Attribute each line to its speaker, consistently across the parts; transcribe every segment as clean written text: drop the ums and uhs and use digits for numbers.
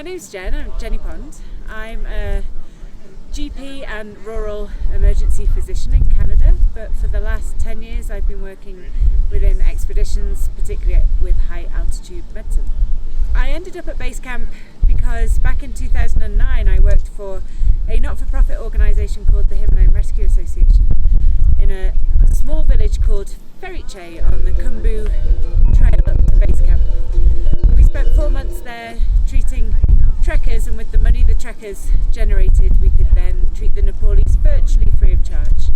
Speaker 1: name's Jen, I'm Jenny Pond. I'm a GP and rural emergency physician in Canada, but for the last 10 years I've been working within expeditions, particularly with high altitude medicine. I ended up at base camp because back in 2009 I worked for a not-for-profit organisation called the Himalayan Rescue Association in a small village called Feriche on the Khumbu trail up to base camp. We spent 4 months there treating trekkers, and with the money the trekkers generated we could then treat the Nepalese virtually free of charge.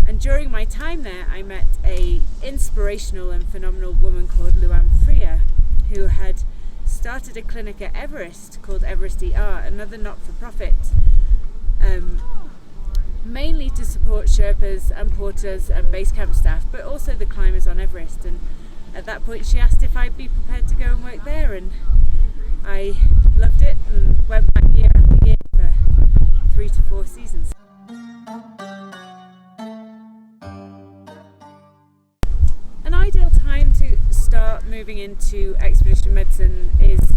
Speaker 1: And during my time there I met a inspirational and phenomenal woman called Luam Freya, who had started a clinic at Everest called Everest ER, another not-for-profit, mainly to support Sherpas and porters and base camp staff, but also the climbers on Everest. And at that point she asked if I'd be prepared to go and work there, and I loved it and went back year after year for 3 to 4 seasons. An ideal time to start moving into expedition medicine is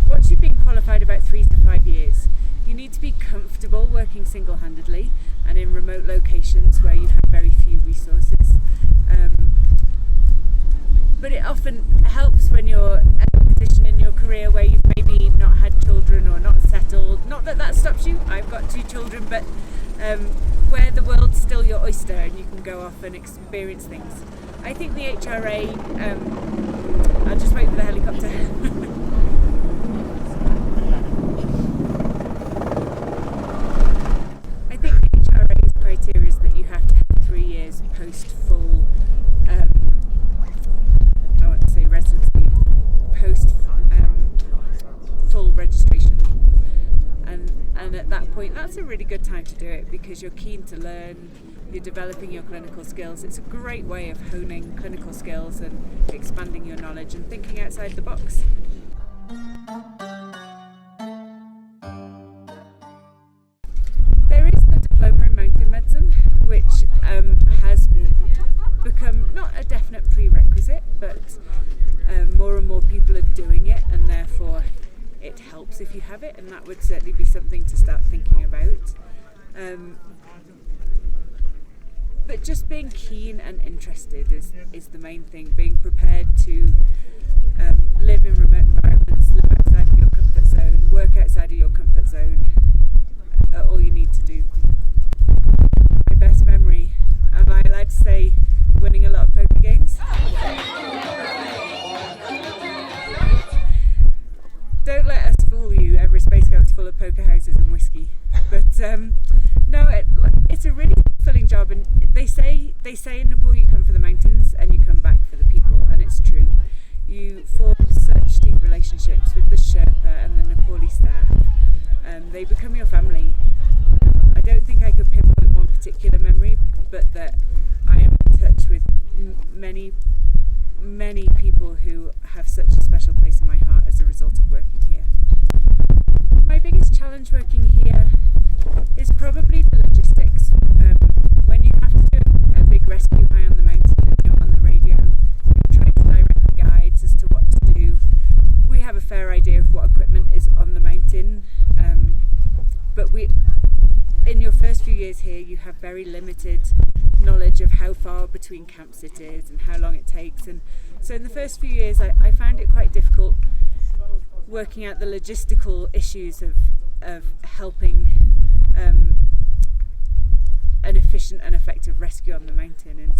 Speaker 1: once you've been qualified about 3 to 5 years. You need to be comfortable working single-handedly and in remote locations where you have very few resources. But it often helps when you're at a position in your career where you've maybe not had children or not settled. Not that that stops you, I've got 2 children, but where the world's still your oyster and you can go off and experience things. I think the HRA, I'll just wait for the helicopter. I think the HRA's criteria is that you have to have 3 years post full, I want to say residency, post full registration. And at that point that's a really good time to do it because you're keen to learn, you're developing your clinical skills. It's a great way of honing clinical skills and expanding your knowledge and thinking outside the box. There is the diploma in mountain medicine, which has become not a definite prerequisite, but more and more people are doing it, and therefore it helps if you have it, and that would certainly be something to start thinking about. But just being keen and interested is the main thing. Being prepared to live in remote environments, live outside of your comfort zone, work outside of your comfort zone, are all you need to do. My best memory, am I allowed to say winning a lot of poker games? Don't let us fool you, Everest Base Camp is full of poker houses and whiskey. But no, it's a really fulfilling job, and they say in Nepal you come for the mountains and you come back for the people, and it's true. You form such deep relationships with the Sherpa and the Nepali staff, and they become your family. I don't think I could pinpoint one particular memory, but that I am in touch with many people who have such a special place in my heart as a result of working here. My biggest challenge working here is probably the logistics. When you have to do a big rescue high on the mountain and you're on the radio, you're trying to direct the guides as to what to do. We have a fair idea of what equipment is on the mountain, but in your first few years here you have very limited knowledge of how far between camps it is and how long it takes, and so in the first few years I found it quite difficult working out the logistical issues of helping an efficient and effective rescue on the mountain,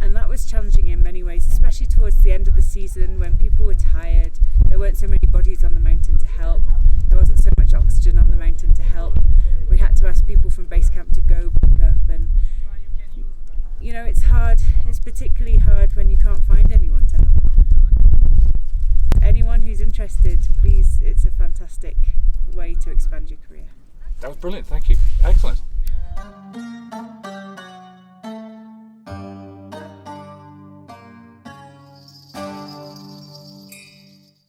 Speaker 1: and that was challenging in many ways, especially towards the end of the season when people were tired. There weren't so many bodies on the mountain to help, there wasn't so much oxygen on the mountain to help. We had to ask people from base camp to go back up, and you know, it's hard. It's particularly hard when you can't find anyone to help. Anyone who's interested, please, it's a fantastic way to expand your career.
Speaker 2: That was brilliant, thank you. Excellent.